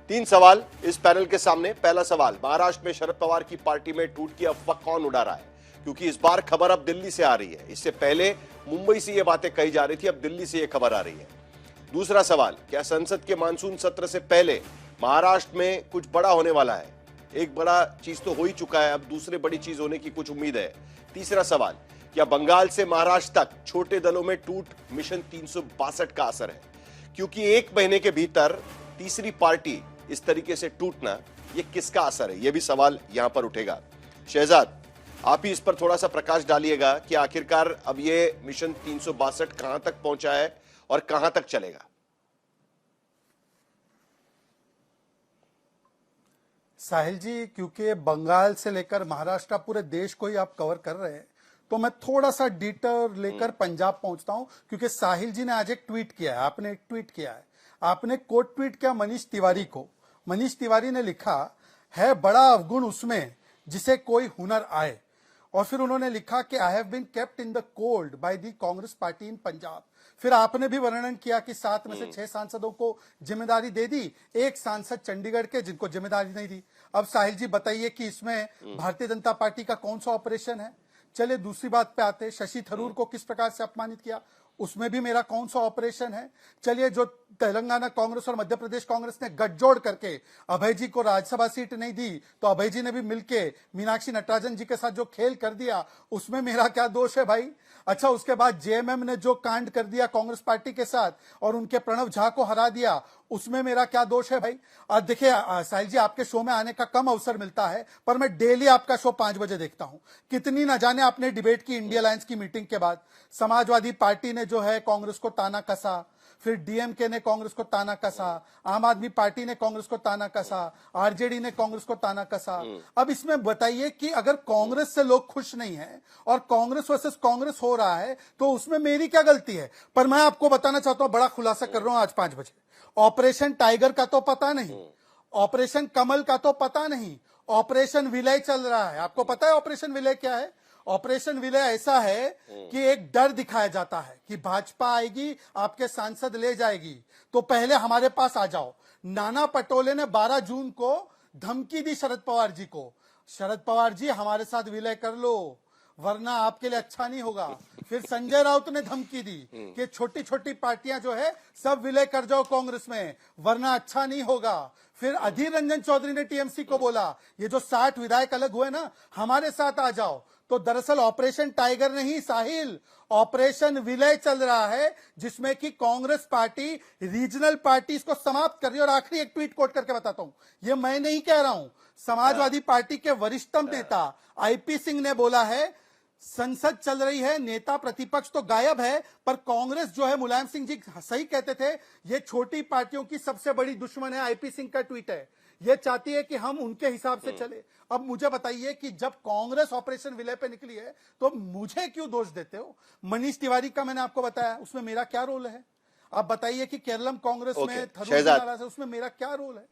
तीन सवाल इस पैनल के सामने। पहला सवाल, महाराष्ट्र में शरद पवार की पार्टी में टूट की अफवाह कौन उड़ा रहा है? क्योंकि इस बार खबर अब दिल्ली से आ रही है। इससे पहले मुंबई से यह बातें कही जा रही थी, अब दिल्ली से यह खबर आ रही है। दूसरा सवाल, क्या संसद के मानसून सत्र से पहले महाराष्ट्र में कुछ बड़ा होने वाला है? एक बड़ा चीज तो हो ही चुका है, अब दूसरी बड़ी चीज होने की कुछ उम्मीद है। तीसरा सवाल, क्या बंगाल से महाराष्ट्र तक छोटे दलों में टूट मिशन 362 का असर है? क्योंकि एक महीने के भीतर तीसरी पार्टी इस तरीके से टूटना, यह किसका असर है? यह भी सवाल यहां पर उठेगा। शहजाद, आप ही इस पर थोड़ा सा प्रकाश डालिएगा कि आखिरकार अब यह मिशन 362 कहां तक पहुंचा है और कहां तक चलेगा? साहिल जी, क्योंकि बंगाल से लेकर महाराष्ट्र पूरे देश को ही आप कवर कर रहे हैं, तो मैं थोड़ा सा डिटेल लेकर पंजाब पहुंचता हूं। क्योंकि साहिल जी ने आज एक ट्वीट किया है, आपने एक ट्वीट किया है, आपने कोट ट्वीट किया मनीष तिवारी को। मनीष तिवारी ने लिखा है, बड़ा अवगुण उसमें जिसे कोई हुनर आए। और फिर उन्होंने लिखा कि I have been kept in the cold by the Congress party in Punjab. फिर आपने भी वर्णन किया कि 7 में से 6 सांसदों को जिम्मेदारी दे दी, एक सांसद चंडीगढ़ के जिनको जिम्मेदारी नहीं दी। अब साहिल जी बताइए कि इसमें भारतीय जनता पार्टी का कौन सा ऑपरेशन है? चलिए दूसरी बात पे आते हैं, शशि थरूर को किस प्रकार से अपमानित किया, उसमें भी मेरा कौन सा ऑपरेशन है? चलिए, जो तेलंगाना कांग्रेस और मध्य प्रदेश कांग्रेस ने गठजोड़ करके अभय जी को राज्यसभा सीट नहीं दी, तो अभय जी ने भी मिलके मीनाक्षी नटराजन जी के साथ जो खेल कर दिया, उसमें मेरा क्या दोष है भाई? अच्छा, उसके बाद जेएमएम ने जो कांड कर दिया कांग्रेस पार्टी के साथ और उनके प्रणव झा को हरा दिया, उसमें मेरा क्या दोष है भाई? और देखिए साहिल जी, आपके शो में आने का कम अवसर मिलता है, पर मैं डेली आपका शो 5 बजे देखता हूं। कितनी न जाने आपने डिबेट की इंडिया अलायंस की मीटिंग के बाद। समाजवादी पार्टी ने जो है कांग्रेस को ताना कसा, फिर डीएमके ने कांग्रेस को ताना कसा, आम आदमी पार्टी ने कांग्रेस को ताना कसा, आरजेडी ने कांग्रेस को ताना कसा। अब इसमें बताइए कि अगर कांग्रेस से लोग खुश नहीं है और कांग्रेस वर्सेस कांग्रेस हो रहा है, तो उसमें मेरी क्या गलती है? पर मैं आपको बताना चाहता हूं, बड़ा खुलासा कर रहा हूं आज 5 बजे, ऑपरेशन टाइगर का तो पता नहीं, ऑपरेशन कमल का तो पता नहीं, ऑपरेशन विलय चल रहा है। आपको पता है ऑपरेशन विलय क्या है? ऑपरेशन विलय ऐसा है कि एक डर दिखाया जाता है कि भाजपा आएगी, आपके सांसद ले जाएगी, तो पहले हमारे पास आ जाओ। नाना पटोले ने 12 जून को धमकी दी शरद पवार जी को, शरद पवार जी हमारे साथ विलय कर लो वरना आपके लिए अच्छा नहीं होगा। फिर संजय राउत ने धमकी दी कि छोटी छोटी पार्टियां जो है सब विलय कर जाओ कांग्रेस में वरना अच्छा नहीं होगा। फिर अधीर रंजन चौधरी ने टीएमसी को बोला, ये जो 60 विधायक अलग हुए ना, हमारे साथ आ जाओ। तो दरअसल ऑपरेशन टाइगर नहीं साहिल, ऑपरेशन विलय चल रहा है, जिसमें कि कांग्रेस पार्टी रीजनल पार्टीज को समाप्त कर रही है। और आखिरी एक ट्वीट कोट करके बताता हूं, ये मैं नहीं कह रहा हूं, समाजवादी पार्टी के वरिष्ठतम नेता आईपी सिंह ने बोला है, संसद चल रही है, नेता प्रतिपक्ष तो गायब है, पर कांग्रेस जो है, मुलायम सिंह जी सही कहते थे, ये छोटी पार्टियों की सबसे बड़ी दुश्मन है। आईपी सिंह का ट्वीट है, ये चाहती है कि हम उनके हिसाब से चले। अब मुझे बताइए कि जब कांग्रेस ऑपरेशन विलय पे निकली है, तो मुझे क्यों दोष देते हो? मनीष तिवारी का मैंने आपको बताया, उसमें मेरा क्या रोल है? आप बताइए कि केरलम कांग्रेस में थरूर, उसमें मेरा क्या रोल है?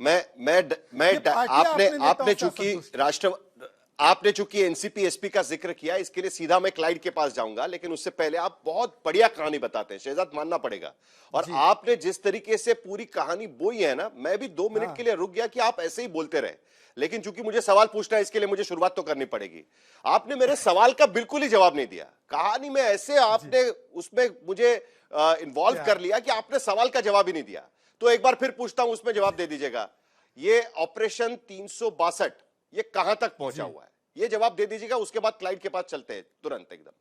आपने चूंकि एनसीपी एसपी का जिक्र किया, इसके लिए सीधा मैं क्लाइड के पास जाऊंगा, लेकिन उससे पहले आप बहुत बढ़िया कहानी बताते हैं शहजाद, मानना पड़ेगा। और आपने जिस तरीके से पूरी कहानी बोई है ना, मैं भी 2 मिनट के लिए रुक गया कि आप ऐसे ही बोलते रहे, लेकिन चूंकि मुझे सवाल पूछना है, इसके लिए मुझे शुरुआत तो करनी पड़ेगी। आपने मेरे सवाल का बिल्कुल ही जवाब नहीं दिया। कहानी में ऐसे आपने उसमें मुझे इन्वॉल्व कर लिया कि आपने सवाल का जवाब ही नहीं दिया। तो एक बार फिर पूछता हूं, उसमें जवाब दे दीजिएगा। ये ऑपरेशन 362 ये कहां तक पहुंचा हुआ है, ये जवाब दे दीजिएगा। उसके बाद क्लाइड के पास चलते हैं तुरंत एकदम।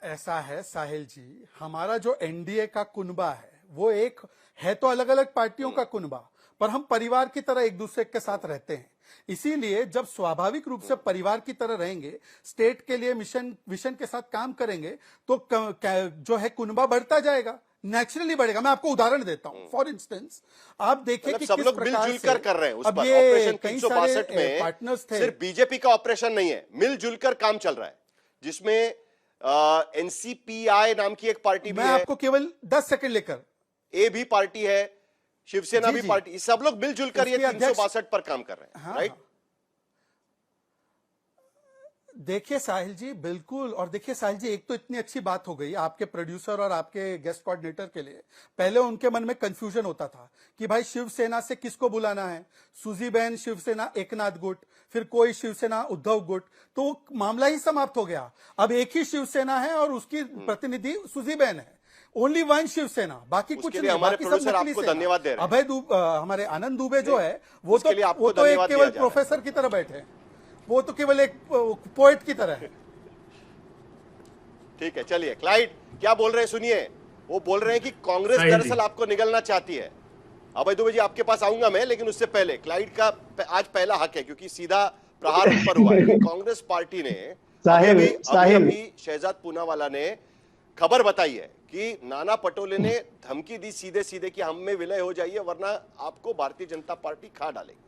ऐसा है साहिल जी, हमारा जो एनडीए का कुनबा है, वो एक है तो अलग अलग पार्टियों का कुनबा, पर हम परिवार की तरह एक दूसरे के साथ रहते हैं। इसीलिए जब स्वाभाविक रूप से परिवार की तरह रहेंगे, स्टेट के लिए विजन के साथ काम करेंगे, तो जो है कुनबा बढ़ता जाएगा, नेचुरली बढ़ेगा। मैं आपको उदाहरण देता हूं, फॉर इंस्टेंस आप देखिए कि सब किस लोग प्रकार मिलजुल से कर कर रहे हैं उस अब पर। ये ऑपरेशन कई 362 सारे में पार्टनर्स थे, सिर्फ बीजेपी का ऑपरेशन नहीं है, मिलजुल कर काम चल रहा है, जिसमें एनसीपीआई नाम की एक पार्टी भी है। मैं आपको केवल 10 सेकंड लेकर, ए भी पार्टी है, शिवसेना भी पार्टी, सब लोग मिलजुल कर ये 362 पर काम कर रहे हैं, राइट? देखिए साहिल जी, बिल्कुल। और देखिए साहिल जी, एक तो इतनी अच्छी बात हो गई आपके प्रोड्यूसर और आपके गेस्ट कोऑर्डिनेटर के लिए। पहले उनके मन में कंफ्यूजन होता था कि भाई शिवसेना से किसको बुलाना है, सुजी बहन शिवसेना एकनाथ गुट, फिर कोई शिवसेना उद्धव गुट, तो मामला ही समाप्त हो गया। अब एक ही शिवसेना है और उसकी प्रतिनिधि सुजी बहन है। ओनली वन शिवसेना, बाकी कुछ उसके नहीं, लिए हमारे बाकी सब प्रोड्यूसर नकली आपको सेना। धन्यवाद दे रहे हैं। अभय हमारे आनंद दुबे जो है वो उसके लिए आपको तो एक धन्यवाद केवल दिया जा रहा है। प्रोफेसर की तरह बैठे हैं, वो तो केवल एक पोएट की तरह है। ठीक है, चलिए क्लाइड क्या बोल रहे हैं सुनिए। वो बोल रहे हैं कि कांग्रेस दरअसल आपको निगलना चाहती है। अभय दुबे जी आपके पास आऊंगा मैं, लेकिन उससे पहले क्लाइड का आज पहला हक है क्योंकि सीधा प्रहार उन पर हुआ है कि कांग्रेस पार्टी ने अभी शहजाद पूनावाला ने खबर बताई है कि नाना पटोले ने धमकी दी सीधे सीधे कि हम में विलय हो जाइए वरना आपको भारतीय जनता पार्टी खा डालेगी।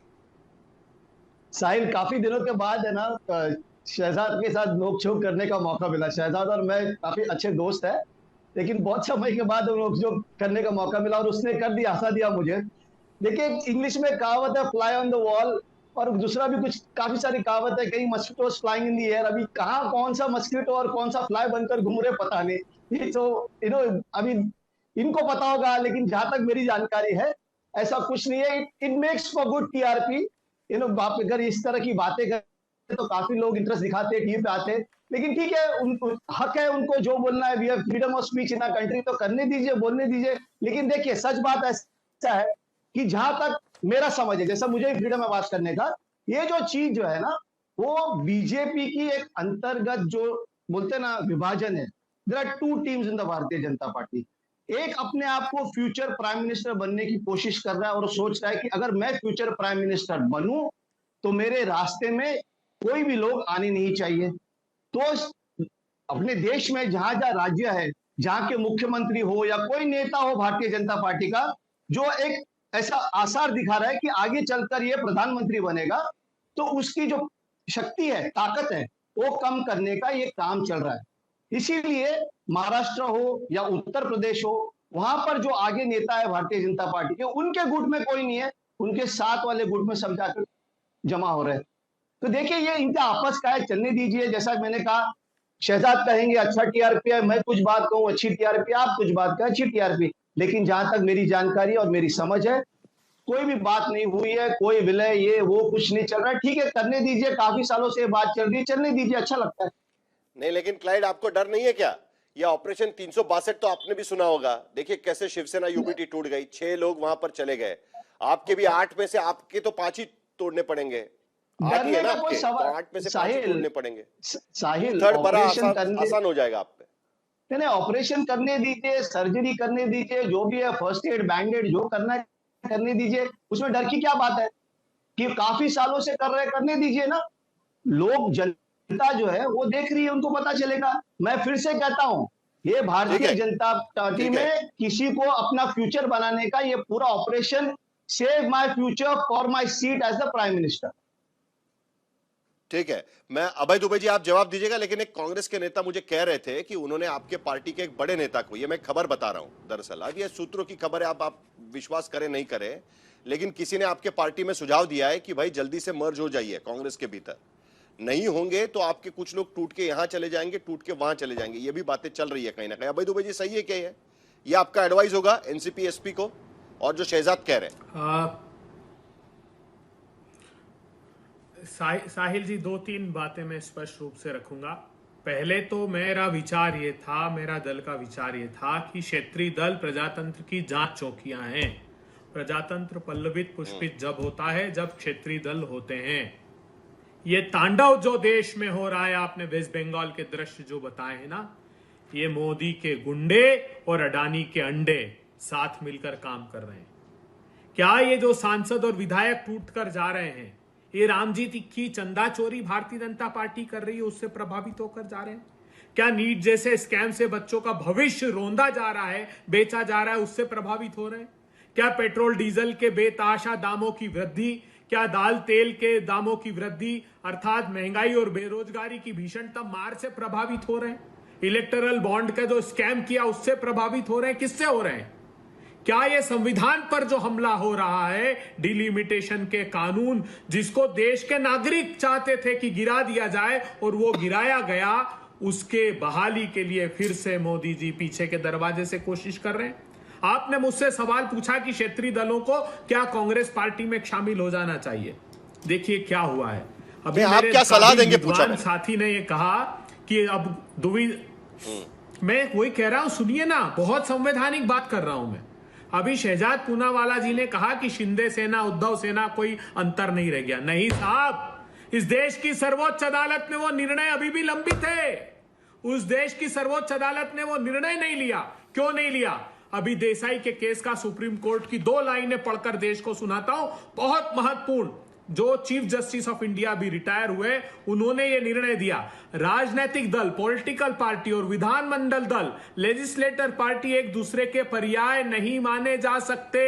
साहिल, काफी दिनों के बाद है ना शहजाद के साथ नोक-झोंक करने का मौका मिला। शहजाद और मैं काफी अच्छे दोस्त हैं, लेकिन बहुत समय के बाद नोक-झोंक करने का मौका मिला और उसने कर दिया, हंसा दिया मुझे। देखिए, इंग्लिश में कहावत है फ्लाई ऑन द वॉल, और दूसरा भी कुछ काफी सारी कहावत है, कई mosquitoes flying in the air. अभी कहाँ कौन सा मस्किटो और कौन सा फ्लाई बनकर घूम रहे पता नहीं। ये तो अभी इनको पता होगा, लेकिन जहां तक मेरी जानकारी है ऐसा कुछ नहीं है। It makes for good TRP. आप अगर इस तरह की बातें करते तो काफी लोग इंटरेस्ट दिखाते, टीवी पे आते। लेकिन ठीक है, उनको हक है, उनको जो बोलना है। We have freedom of speech in a country, तो करने दीजिए, बोलने दीजिए। लेकिन देखिए, सच बात ऐसा है कि जहां तक मेरा समझ है, जैसा मुझे फ्रीडम है बात करने का, ये जो चीज जो है ना, वो बीजेपी की एक अंतर्गत जो बोलते हैं ना विभाजन है। There are two teams in the Bharatiya Janata party. एक अपने आप को फ्यूचर प्राइम मिनिस्टर बनने की कोशिश कर रहा है और सोच रहा है कि अगर मैं फ्यूचर प्राइम मिनिस्टर बनूं तो मेरे रास्ते में कोई भी लोग आने नहीं चाहिए। तो अपने देश में जहां जहां राज्य है, जहां के मुख्यमंत्री हो या कोई नेता हो भारतीय जनता पार्टी का, जो एक ऐसा आसार दिखा रहा है कि आगे चलकर ये प्रधानमंत्री बनेगा, तो उसकी जो शक्ति है, ताकत है, वो कम करने का ये काम चल रहा है। इसीलिए महाराष्ट्र हो या उत्तर प्रदेश हो, वहां पर जो आगे नेता है भारतीय जनता पार्टी के, उनके गुट में कोई नहीं है, उनके साथ वाले गुट में सब जाकर जमा हो रहे हैं। तो देखिए, ये इनका आपस का है, चलने दीजिए। जैसा मैंने कहा, शहजाद कहेंगे अच्छा टीआरपी है, मैं कुछ बात कहूं अच्छी टीआरपी, आप कुछ बात कहें अच्छी टीआरपी। लेकिन जहां तक मेरी जानकारी और मेरी समझ है, कोई भी बात नहीं हुई है, कोई विलय ये वो कुछ नहीं चल रहा है। ठीक है, करने दीजिए, काफी सालों से बात चल रही है, चलने दीजिए, अच्छा लगता है। नहीं, लेकिन क्लाइड आपको डर नहीं है क्या? ये ऑपरेशन 362 तो आपने भी सुना होगा। देखिए कैसे शिवसेना यूबीटी टूट गई, 6 लोग वहां पर चले गए। आपके भी 8 में से आपके तो 5 ही तोड़ने पड़ेंगे। 8 ही है ना आपके, तो 8 में से 5 ही तोड़ने पड़ेंगे। साहिल, थर्ड बड़ा आसान हो जाएगा आप पे। नहीं, ऑपरेशन करने दीजिए, सर्जरी करने दीजिए, जो भी है फर्स्ट एड बैंडेड जो करना है करने दीजिए। उसमें डर की क्या बात है कि काफी सालों से कर रहे, करने दीजिए ना। लोग, जनता जो है वो देख रही है, उनको पता चलेगा। मैं फिर से कहता हूं, ये भारतीय जनता पार्टी में किसी को अपना फ्यूचर बनाने का ये पूरा operation, save my future for my seat as the prime minister. ठीक है, मैं अभय दुबे जी आप जवाब दीजिएगा, लेकिन एक कांग्रेस के नेता मुझे कह रहे थे कि उन्होंने आपके पार्टी के एक बड़े नेता को, ये मैं खबर बता रहा हूं दरअसल, अब ये सूत्रों की खबर है, आप विश्वास करें नहीं करें, लेकिन किसी ने आपके पार्टी में सुझाव दिया है कि भाई जल्दी से मर्ज हो जाइए कांग्रेस के भीतर। नहीं होंगे तो आपके कुछ लोग टूट के यहां चले जाएंगे, टूट के वहां चले जाएंगे। ये भी बातें चल रही है कहीं ना कहीं। अभय दुबे जी सही है क्या? ये आपका एडवाइस होगा एनसीपी एसपी को, और जो शहजाद कह रहे हैं? साहिल जी, 2-3 बातें मैं स्पष्ट रूप से रखूंगा। पहले तो मेरा विचार ये था, मेरा दल का विचार ये था कि क्षेत्रीय दल प्रजातंत्र की जांच चौकियां हैं। प्रजातंत्र पल्लवित पुष्पित जब होता है जब क्षेत्रीय दल होते हैं। ये तांडव जो देश में हो रहा है, आपने वेस्ट बंगाल के दृश्य जो बताए हैं ना, ये मोदी के गुंडे और अडानी के अंडे साथ मिलकर काम कर रहे हैं। क्या ये जो सांसद और विधायक टूट कर जा रहे हैं, ये रामजी की चंदा चोरी भारतीय जनता पार्टी कर रही है, उससे प्रभावित होकर जा रहे हैं? क्या नीट जैसे स्कैम से बच्चों का भविष्य रोंदा जा रहा है, बेचा जा रहा है, उससे प्रभावित हो रहे हैं? क्या पेट्रोल डीजल के बेतहाशा दामों की वृद्धि, क्या दाल तेल के दामों की वृद्धि अर्थात महंगाई और बेरोजगारी की भीषणतम मार से प्रभावित हो रहे हैं? इलेक्टोरल बॉन्ड का जो स्कैम किया उससे प्रभावित हो रहे हैं? किससे हो रहे हैं? क्या ये संविधान पर जो हमला हो रहा है, डिलिमिटेशन के कानून जिसको देश के नागरिक चाहते थे कि गिरा दिया जाए और वो गिराया गया, उसके बहाली के लिए फिर से मोदी जी पीछे के दरवाजे से कोशिश कर रहे हैं। आपने मुझसे सवाल पूछा कि क्षेत्रीय दलों को क्या कांग्रेस पार्टी में शामिल हो जाना चाहिए। देखिए क्या हुआ है, अभी आप मेरे क्या सलाह देंगे पूछा विद्वान साथी ने ये कहा कि अब मैं वही कह रहा हूं, सुनिए ना, बहुत संवैधानिक बात कर रहा हूं मैं। अभी शहजाद पूनावाला जी ने कहा कि शिंदे सेना उद्धव सेना कोई अंतर नहीं रह गया। नहीं साहब, इस देश की सर्वोच्च अदालत में वो निर्णय अभी भी लंबित है। उस देश की सर्वोच्च अदालत ने वो निर्णय नहीं लिया। क्यों नहीं लिया? अभी देसाई के केस का सुप्रीम कोर्ट की 2 लाइनें पढ़कर देश को सुनाता हूं, बहुत महत्वपूर्ण। जो चीफ जस्टिस ऑफ इंडिया भी रिटायर हुए, उन्होंने ये निर्णय दिया, राजनीतिक दल, पॉलिटिकल पार्टी और विधानमंडल दल, लेजिस्लेटर पार्टी एक दूसरे के पर्याय नहीं माने जा सकते।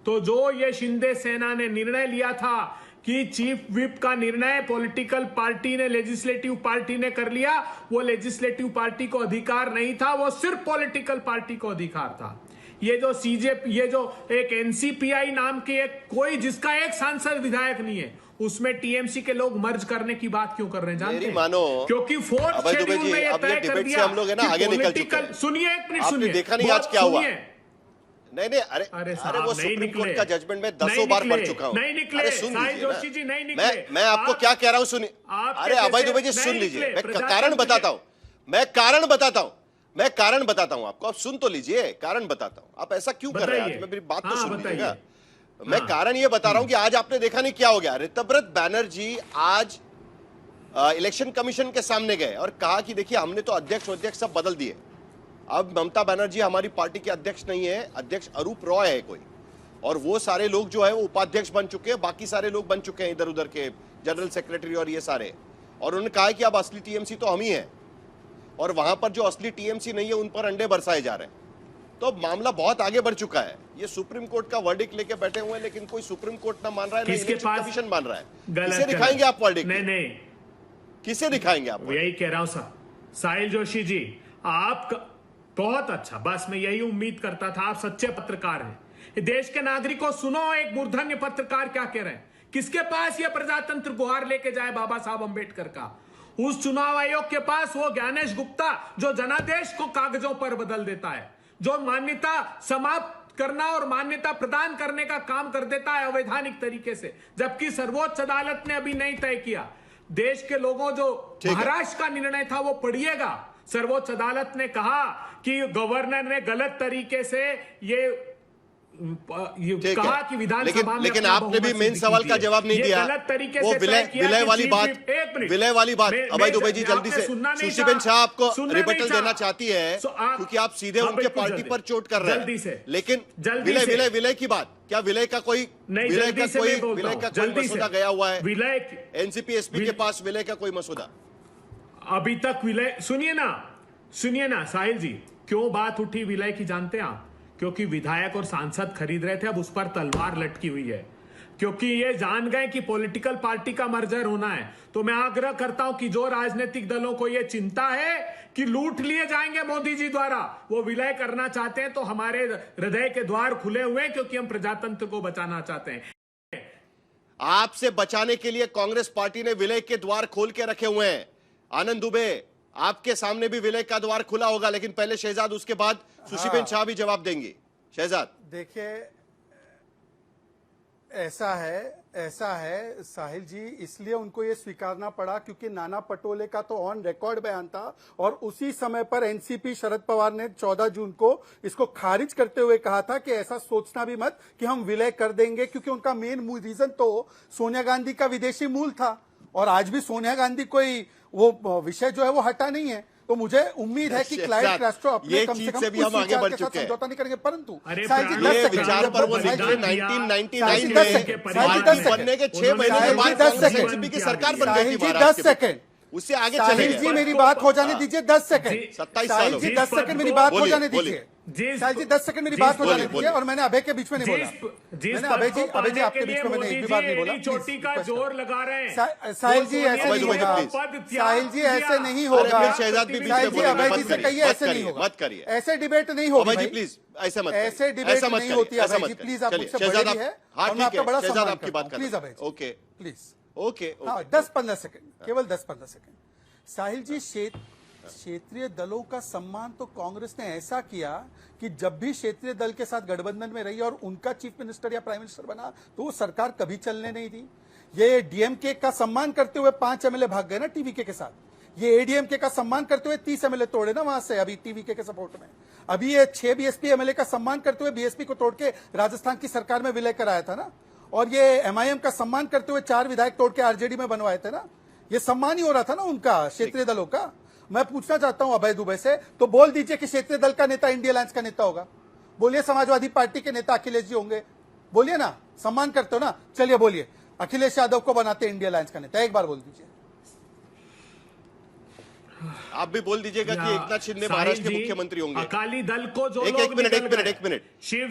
तो जो ये शिंदे सेना ने निर्णय लिया था कि चीफ व्हिप का निर्णय पॉलिटिकल पार्टी ने, लेजिस्लेटिव पार्टी ने कर लिया, वो लेजिस्लेटिव पार्टी को अधिकार नहीं था, वो सिर्फ पॉलिटिकल पार्टी को अधिकार था। ये जो सीजेपी, ये जो एक एनसीपीआई नाम के एक कोई जिसका एक सांसद विधायक नहीं है, उसमें टीएमसी के लोग मर्ज करने की बात क्यों कर रहे हैं जानते हैं? मानो क्योंकि फोर्थ शेड्यूल में ये तय कर दिया। हम लोग है ना आगे निकल चुके हैं। सुनिए एक मिनट, सुनिए, देखा नहीं आज क्या हुआ? नहीं, अरे वो सुप्रीम कोर्ट का जजमेंट में 10 बार पढ़ चुका हूं। नहीं निकले, साहिल जोशी जी नहीं निकले। मैं आपको क्या कह रहा हूं, सुनिए। अरे अभय दुबे जी सुन लीजिए, मैं कारण बताता हूं, मैं कारण बताता हूं आपको। आप सुन तो लीजिए, कारण बताता हूं। आप ऐसा क्यों कर रहे हैं? आज मेरी बात तो सुन लीजिएगा। मैं कारण ये बता रहा हूं कि आज आपने देखा नहीं क्या हो गया। ऋतव्रत बैनर्जी आज इलेक्शन कमीशन के सामने गए और कहा कि देखिए हमने तो अध्यक्ष सब बदल दिए, अब ममता बनर्जी हमारी पार्टी के अध्यक्ष नहीं है, अध्यक्ष अरूप रॉय है कोई, और वो सारे लोग जो है वो उपाध्यक्ष बन चुके हैं, बाकी सारे लोग बन चुके हैं इधर उधर के जनरल सेक्रेटरी और ये सारे। और उन्होंने कहा है कि अब असली टीएमसी तो हम ही हैं, और वहां पर जो असली टीएमसी नहीं है उन पर अंडे बरसाए जा रहे हैं। तो अब मामला बहुत आगे बढ़ चुका है। ये सुप्रीम कोर्ट का वर्डिक्ट लेके बैठे हुए हैं, लेकिन कोई सुप्रीम कोर्ट ना मान रहा है, इलेक्शन कमीशन मान रहा है। किसे दिखाएंगे आप वर्डिक्ट? नहीं, किसे दिखाएंगे आप? यही कह रहा हूं सर, साहिल जोशी जी, आप बहुत अच्छा, बस मैं यही उम्मीद करता था। आप सच्चे पत्रकार हैं। देश के नागरिकों सुनो, एक मूर्धन्य पत्रकार क्या कह रहे हैं। किसके पास ये प्रजातंत्र गुहार लेके जाए? बाबा साहब अंबेडकर का। उस चुनाव आयोग के पास वो ज्ञानेश गुप्ता जो जनादेश को कागजों पर बदल देता है, जो मान्यता समाप्त करना और मान्यता प्रदान करने का काम कर देता है अवैधानिक तरीके से, जबकि सर्वोच्च अदालत ने अभी नहीं तय किया। देश के लोगों, जो महाराष्ट्र का निर्णय था वो पढ़िएगा। सर्वोच्च अदालत ने कहा कि गवर्नर ने गलत तरीके से ये कहा कि विधानसभा में, लेकिन आपने भी मेन सवाल का जवाब नहीं दिया। गलत तरीके वो से विलय वाली बात अभय दुबे जी जल्दी से, सुशीबेन शाह आपको रिबटल देना चाहती है क्योंकि आप सीधे उनके पार्टी पर चोट कर रहे हैं। लेकिन विलय की बात, क्या विलय का कोई मसौदा गया हुआ है? एनसीपी एसपी के पास विलय का कोई मसौदा अभी तक? विलय सुनिए ना साहिल जी, क्यों बात उठी विलय की जानते हैं आप? क्योंकि विधायक और सांसद खरीद रहे थे, अब उस पर तलवार लटकी हुई है, क्योंकि ये जान गए कि पॉलिटिकल पार्टी का मर्जर होना है। तो मैं आग्रह करता हूं कि जो राजनीतिक दलों को ये चिंता है कि लूट लिए जाएंगे मोदी जी द्वारा, वो विलय करना चाहते हैं, तो हमारे हृदय के द्वार खुले हुए हैं, क्योंकि हम प्रजातंत्र को बचाना चाहते हैं। आपसे बचाने के लिए कांग्रेस पार्टी ने विलय के द्वार खोल के रखे हुए हैं। आनंद दुबे, आपके सामने भी विलय का द्वार खुला होगा, लेकिन पहले शहजाद, उसके बाद सुशीबेन शाह भी जवाब देंगी। शहजाद, देखिए ऐसा है साहिल जी, इसलिए उनको ये स्वीकारना पड़ा क्योंकि नाना पटोले का तो ऑन रिकॉर्ड बयान था, और उसी समय पर एनसीपी शरद पवार ने 14 जून को इसको खारिज करते हुए कहा था कि ऐसा सोचना भी मत कि हम विलय कर देंगे, क्योंकि उनका मेन रीजन तो सोनिया गांधी का विदेशी मूल था, और आज भी सोनिया गांधी कोई वो विषय जो है वो हटा नहीं है। तो मुझे उम्मीद है कि क्लाइंट राष्ट्र अपने कम से कम भी हम आगे बढ़ चुके हैं, समझौता नहीं करेंगे। परंतु विचार पर वो निकले 1999 में, बनने के 6 महीने के बाद एनसीपी की सरकार बन गई थी। 10 सेकंड उससे आगे चले साहिल गए। जी मेरी बात हो जाने दीजिए 10 सेकंड। 27 साल साहिल हो जी गए। 10 सेकंड मेरी बात हो बोलिए, जाने बोलिए। दीजिए। साहिल जी 10 सेकंड मेरी बात हो जाने दीजिए। और मैंने अभय के बीच में नहीं बोला। मैंने अभय जी आपके बीच में मैंने एक भी बार नहीं बोला। चोटी का जोर लगा रहे हैं। साहिल जी ऐसे नहीं होगा। साहिल जी ऐसे नहीं होगा। शहजाद भी बीच में साहिल जी बोलेंगे, अभय मत जी से करिए, कहिए ऐसे नहीं होगा। मत करिए। ऐसे डिबेट नहीं होगी अभय जी भाई। प्लीज ऐसा मत करिए। ऐसे डिबेट ऐसा मत नहीं करिए, होती ऐसा अभय मत जी। करिए। प्लीज आप चलिए, मुझसे शहजाद बड़े भी आप- है हाँ, और मैं ठीक आपका है, बड़ा शहजाद सम्मान आपकी करता बात हूँ। कर प्लीज रहे अभय हैं। जी ओके प्लीज। ओके हाँ ओके। 10-15 सेकंड, केवल 10-15 सेकंड। साहिल जी क्षेत्रीय दलों का सम्मान तो कांग्रेस ने ऐसा किया कि जब भी क्षेत्रीय दल के साथ गठबंधन में रही और उनका चीफ मिनिस्टर या प्राइम मिनिस्टर बना तो वो सरकार कभी चलने नहीं दी। ये डीएमके का सम्मान करते हुए 5 एमएलए भाग गए ना टीवीके के साथ। ये एडीएमके का सम्मान करते हुए 30 एमएलए तोड़े ना वहां से अभी टीवीके के सपोर्ट में। अभी ये 6 बीएसपी एमएलए का सम्मान करते हुए बीएसपी को तोड़ के राजस्थान की सरकार में विलय कराया था ना। और ये एमआईएम का सम्मान करते हुए 4 विधायक तोड़ के आरजेडी में बनवाए थे ना। ये सम्मान ही हो रहा था ना उनका क्षेत्रीय दलों का। मैं पूछना चाहता हूं अभय दुबे से, तो बोल दीजिए कि क्षेत्रीय दल का नेता इंडिया अलायंस का नेता होगा। बोलिए समाजवादी पार्टी के नेता अखिलेश जी होंगे। बोलिए ना, सम्मान करते हो ना, चलिए बोलिए अखिलेश यादव को बनाते इंडिया अलायंस का नेता। एक बार बोल दीजिए। आप भी बोल दीजिएगा कि एकनाथ शिंदे महाराष्ट्र के मुख्यमंत्री होंगे। अकाली दल को जो एक मिनट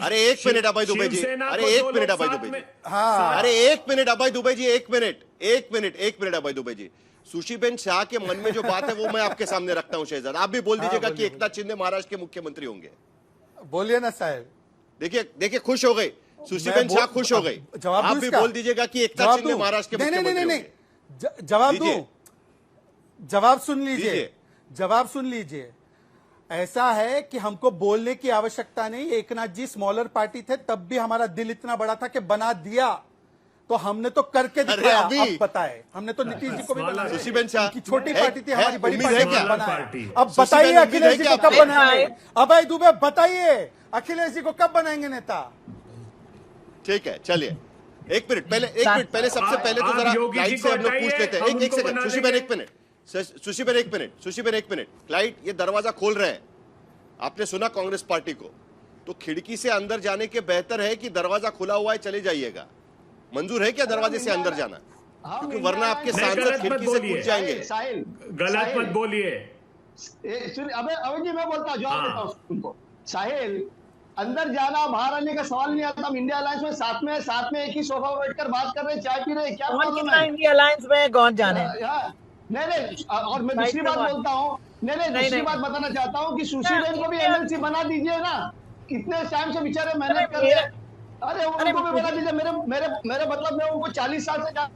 अरे एक मिनट अभय दुबे जी, अरे एक मिनट अभय दुबे जी, हाँ अरे एक मिनट अभय दुबे जी, एक मिनट अभय दुबे जी। सुशीबेन शाह के मन में जो बात है वो मैं आपके सामने रखता हूं शहजाद। आप भी बोल दीजिएगा कि एकनाथ शिंदे महाराष्ट्र के मुख्यमंत्री होंगे। बोलिए ना साहब। देखिए खुश हो गई सुशीबेन शाह, खुश हो गई। जवाब आप भी बोल दीजिएगा कि एकनाथ शिंदे महाराष्ट्र के मुख्यमंत्री होंगे। जवाब दूं? दीजिए। जवाब सुन लीजिए, दीजिए। जवाब सुन लीजिए। ऐसा है कि हमको बोलने की आवश्यकता नहीं। एकनाथ जी स्मॉलर पार्टी थे तब भी हमारा दिल इतना बड़ा था कि बना दिया, तो हमने तो करके दिखाया। अब बताए, हमने तो नीतीश जी को भी बनाया। सुशीबेन शाह की छोटी पार्टी थी, हमारी बड़ी उम्मीद है पार्टी क्या? बनाया। अब बताइए अखिलेश जी को कब बनाएंगे? अभय दुबे बताइए अखिलेश जी को कब बनाएंगे नेता? ठीक है, चलिए एक मिनट पहले सबसे पहले तो जरा क्लाइंट से हम लोग पूछ लेते हैं। एक सेकंड सुशीबेन एक मिनट। क्लाइंट ये दरवाजा खोल रहे हैं, आपने सुना कांग्रेस पार्टी को, तो खिड़की से अंदर जाने के बेहतर है कि दरवाजा खुला हुआ है चले जाइएगा। मंजूर है क्या दरवाजे से अंदर जाना? क्योंकि वरना आपके सांसद खिड़की से कूद जाएंगे। गलत मत बोलिए। अबे जी मैं बोलता हूँ, जवाब देता हूँ तुमको। साहिल, अंदर जाना बाहर आने का सवाल नहीं आता। हम इंडिया अलायंस में साथ में एक ही सोफा पर बैठकर बात कर रहे हैं, चाय पी रहे हैं, क्या प्रॉब्लम है? इंडिया अलायंस में कौन जाने? नहीं, और मैं दूसरी बात बोलता हूँ। दूसरी बात बताना चाहता हूँ कि सुशीबेन को भी एमएलसी बना दीजिए ना। कितने टाइम से बेचारे मेहनत कर रहे हैं। अरे उनको भी बना दीजिए। मेरे मतलब मैं उनको 40 साल से जानता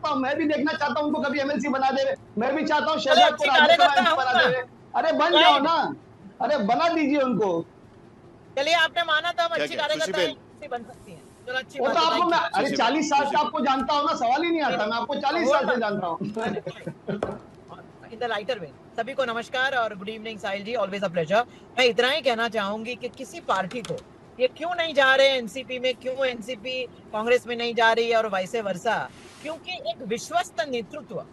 हूं। मैं भी देखना चाहता हूं उनको कभी एमएलसी बना दे। मैं भी चाहता हूं शहजाद को राज्यसभा बना दे। अरे बन जाओ ना, अरे बना दीजिए उनको। चलिए आपने माना था हम अच्छी कार्यकर्ता बन सकती हैं। चलो अच्छी वो बात तो है, आपको thank मैं you। अरे 40 साल से आपको जानता हूं ना, सवाल ही नहीं आता। मैं आपको 40 साल से जानता हूं। इन द लाइटर वे सभी को नमस्कार और good evening Sahil ji, always a pleasure. मैं इतना ही कहना चाहूंगी कि किसी पार्टी को ये क्यों नहीं जा रहे एनसीपी में, क्यों एनसीपी कांग्रेस में नहीं जा रही है और वाइसे वर्सा, क्योंकि एक विश्वस्त नेतृत्व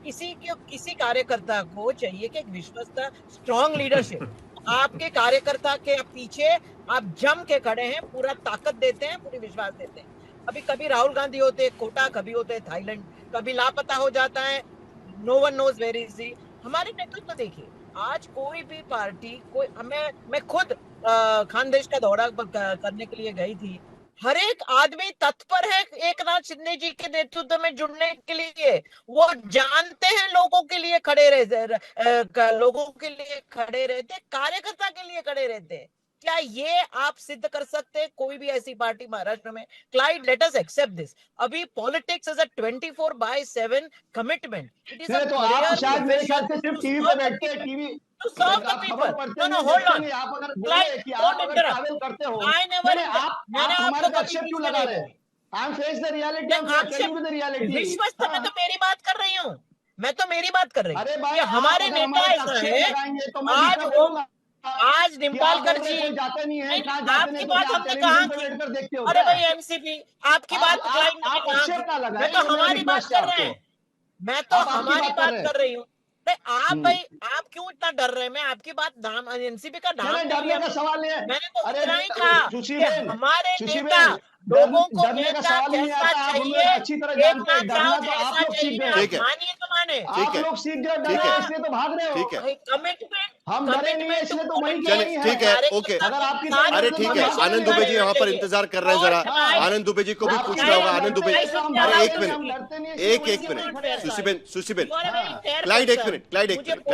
किसी कार्यकर्ता को चाहिए कि एक विश्वस्त स्ट्रॉन्ग लीडरशिप। आपके कार्यकर्ता के पीछे आप जम के खड़े हैं, पूरा ताकत देते हैं, पूरी विश्वास देते हैं। अभी कभी राहुल गांधी होते हैं कोटा, कभी होते हैं थाईलैंड, कभी लापता हो जाता है, no one knows where is he. हमारे नेतृत्व देखिए, आज कोई भी पार्टी मैं खुद खानदेश का दौरा करने के लिए गई थी। हर एक आदमी तत्पर है एकनाथ शिंदे जी के नेतृत्व में जुड़ने के लिए। वो जानते हैं लोगों के लिए खड़े रहते, कार्यकर्ता के लिए खड़े रहते। क्या ये आप सिद्ध कर सकते हैं कोई भी ऐसी पार्टी महाराष्ट्र में? Clyde, let us accept this. अभी politics is a 24/7 commitment. It is तो आप शायद मेरे ख्याल से सिर्फ टीवी पे बैठते हैं, TV to serve the people. No, hold on. आप अगर Clive, कि आप don't अगर interrupt. ट्रैवल करते हो, I never. आप हमारे पे आक्षेप क्यों लगा रहे हैं? I'm face the reality, I'm telling you the reality. विश्वस्त में तो मेरी बात कर रही हूँ, मैं तो मेरी बात कर रही हूँ। अरे भाई, हमारे नेता ऐसा है, आज निम्पालकर जी जाते नहीं है, आपकी बात हमने कहा की। अरे भाई एमसीपी, आपकी बात मैं तो हमारी बात कर रहे हैं, मैं तो हमारी बात कर रही हूँ। आप भाई, आप क्यों इतना डर रहे हैं? मैं आपकी बात एनसीपी का नाम डरने का सवाल है। मैंने तो इतना ही कहा कि हमारे नेता लोगों को डरने एक का लाख सवाल ही नहीं जैसा आता, आप हमें चाहिए, अच्छी तरह 1 जानते हैं, लाख डरना राउत तो आप जैसा लोग सीख चाहिए, गए। ठीक है। मानिए तो माने। आप है। लोग सीख गए ठीक डरना, है। इसलिए तो भाग रहे हो। ठीक है। कमिटमेंट हम डरे नहीं है, इसलिए तो वहीं के चले, वहीं ठीक है। है, ओके। अगर आपकी तरह अरे डरते ठीक तो है, हम भाग आनंद नहीं दुबे जी रहे। यहाँ पर इंतजार कर रहे हैं जरा। हाँ। आनंद दुबे जी को भी आपकी पूछना होगा। तरह आनंद दुबे, डरते हैं, हम अरे डरते एक नहीं, मिनट, हम डरते नहीं, इसलिए एक वहीं एक के वहीं मिनट, खड़े हैं। सुशीबेन, सुशीबेन, हाँ। क्लाइड एक मिनट, क्लाइड एक मिनट,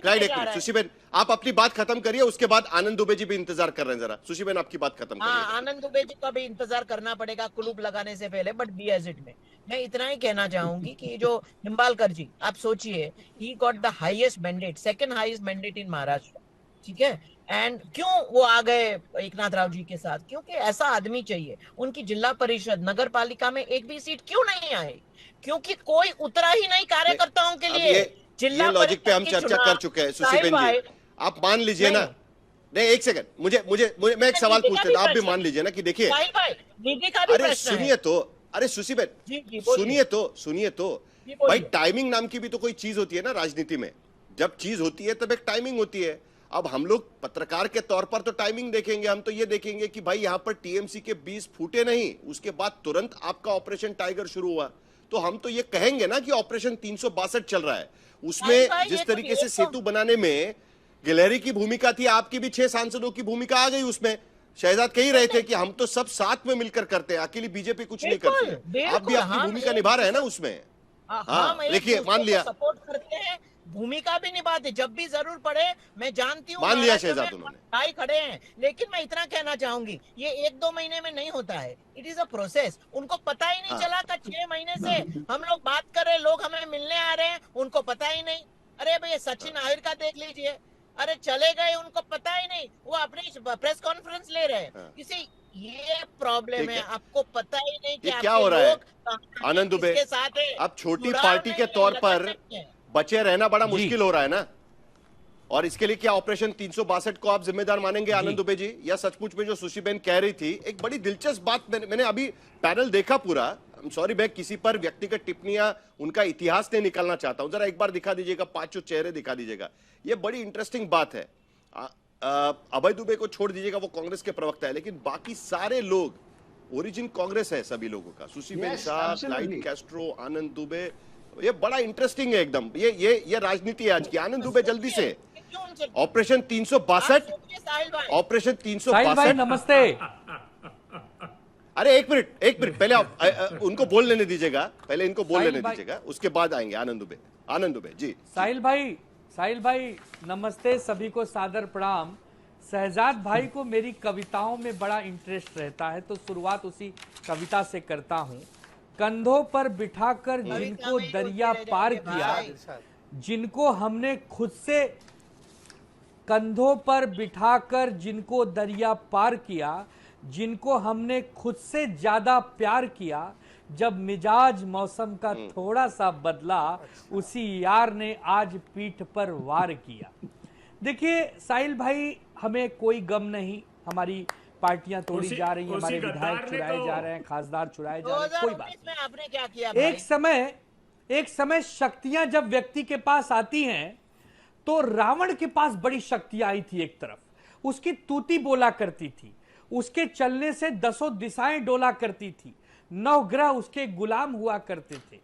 क्लाइड एक मिनट, सुशीबेन आप अपनी बात खत्म करिए, उसके बाद आनंद दुबे जी भी इंतजार कर रहे हैं जरा। सुशीबेन आपकी बात खत्म हाँ, करिए। आनंद दुबे जी का भी इंतजार करना पड़ेगा कुलूप लगाने से पहले, बट बी एज इट में मैं इतना ही कहना चाहूंगी कि जो निम्बालकर जी, आप सोचिए, he got the highest mandate, second highest mandate in Maharashtra, ठीक है। एंड क्यों वो आ गए एकनाथ राव जी के साथ? क्योंकि ऐसा आदमी चाहिए। उनकी जिला परिषद, नगर पालिका में एक भी सीट क्यों नहीं आई? क्योंकि कोई उतरा ही नहीं कार्यकर्ताओं के अब लिए। ये जिला लॉजिक पे परिषद हम की चर्चा चुनाव, कर चुके हैं साहिल सुशीबेन जी। भाई, आप मान लीजिए ना, नहीं। नहीं एक सेकंड, मुझे मुझे मुझे मैं एक सवाल निधि का पूछ भी लेता, आप भी प्रश्न मान है। लीजिए ना कि देखिए, साहिल भाई, निधि का भी अरे प्रश्न है। सुनिए तो, अरे सुशीबेन जी, जी, बोलिए। सुनिए तो जी, बोलिए। भाई, टाइमिंग नाम की भी तो कोई चीज होती है ना राजनीति में। जब चीज होती है तब एक टाइमिंग होती है। अब हम लोग पत्रकार के तौर पर तो टाइमिंग देखेंगे, हम तो ये देखेंगे कि भाई यहां पर टीएमसी के 20 फूटे नहीं, उसके बाद तुरंत आपका ऑपरेशन टाइगर शुरू हुआ, तो हम तो ये कहेंगे ना कि ऑपरेशन 362 चल रहा है। उसमें भाई, जिस ये तो तरीके से एक सेतु बनाने में गिलहरी की भूमिका थी, आपकी भी 6 सांसदों की भूमिका आ गई उसमें। शहजाद कह ही रहे थे कि हम तो सब साथ में मिलकर करते हैं, अकेली बीजेपी कुछ नहीं बिल्कुल, करती है। आप भी बिल्कुल, आपकी हम भूमिका एक निभा रहे हैं ना दूसरे- उसमें। हाँ, हाँ, हम एक देखिए, दूसरे मान को लिया। सपोर्ट करते हैं, भूमिका भी निभाते जब भी जरूर पड़े। मैं जानती हूँ मान लिया महाराष्ट्र शहजाद में उन्होंने। भाई खड़े हैं, लेकिन मैं इतना कहना चाहूंगी, ये 1-2 महीने में नहीं होता है। It is a process. उनको पता ही नहीं हाँ। चला कि 6 महीने से हम लोग बात कर रहे हैं, लोग हमें मिलने आ रहे हैं, उनको पता ही नहीं। अरे भैया, सचिन आहिर का देख लीजिए, अरे चले गए, उनको पता ही नहीं, वो अपनी प्रेस कॉन्फ्रेंस ले रहे हैं। किसी ये प्रॉब्लम ठीक है, है। आपको पता ही नहीं कि ये आपके क्या हो रहा है लोग कहाँ हैं, आनंद दुबे? किसके साथ है। अब छोटी जुड़ाव पार्टी के नहीं है, तौर लगन पर नहीं है। बचे रहना बड़ा जी। मुश्किल हो रहा है ना, और इसके लिए क्या ऑपरेशन 362 को आप जिम्मेदार मानेंगे आनंद दुबे जी? या सचमुच में जो सुशीबेन कह रही थी, एक बड़ी दिलचस्प बात, मैंने अभी पैनल देखा पूरा, सॉरी मैं किसी पर व्यक्तिगत टिप्पणियां, उनका इतिहास नहीं निकालना चाहता हूं, जरा एक बार दिखा दीजिएगा, 5 चेहरे दिखा दीजिएगा। ये बड़ी इंटरेस्टिंग बात है। अभय दुबे को छोड़ दीजिएगा, वो कांग्रेस के प्रवक्ता है, लेकिन बाकी सारे लोग ओरिजिन कांग्रेस है सभी लोगों का। सुशीबेन Yes, साहब, absolutely. लाइट कैस्ट्रो, आनंद दुबे, ये बड़ा इंटरेस्टिंग है एकदम। ये राजनीति है आज की। आनंद दुबे जल्दी से, क्यों उनसे- ऑपरेशन आप 362, सोचिए साहिल भाई, ऑपरेशन साहिल भाई 362। नमस्ते। अरे एक मिनट पहले उनको बोल लेने दीजिएगा, पहले इनको बोल साहिल लेने भाई- दीजिएगा, उसके बाद आएंगे आनंद दुबे जी। साहिल भाई नमस्ते, सभी को सादर प्रणाम। शहजाद भाई को मेरी कविताओं में बड़ा इंटरेस्ट रहता है, तो शुरुआत उसी कविता से करता हूँ। कंधों पर बिठाकर जिनको में ही दरिया बोलते रह पार जाएंगे किया, भाई। जिनको हमने खुद से, कंधों पर बिठाकर जिनको दरिया पार किया, जिनको हमने खुद से ज्यादा प्यार किया, जब मिजाज मौसम का थोड़ा सा बदला, उसी यार ने आज पीठ पर वार किया। देखिए साहिल भाई, हमें कोई गम नहीं, हमारी पार्टियां तोड़ी उसी- जा रही हैं, उसी हमारे गद्दार विधायक ने चुराए तो- जा रहे हैं, खासदार चुराए जा रहे हैं, कोई बात 2019 में आपने क्या किया भाई? एक समय शक्तियां जब व्यक्ति के पास आती हैं, तो रावण के पास बड़ी शक्तियां आई थी। एक तरफ उसकी तूती बोला करती थी, उसके चलने से 10 दिशाएं डोला करती थी, 9 ग्रह उसके गुलाम हुआ करते थे।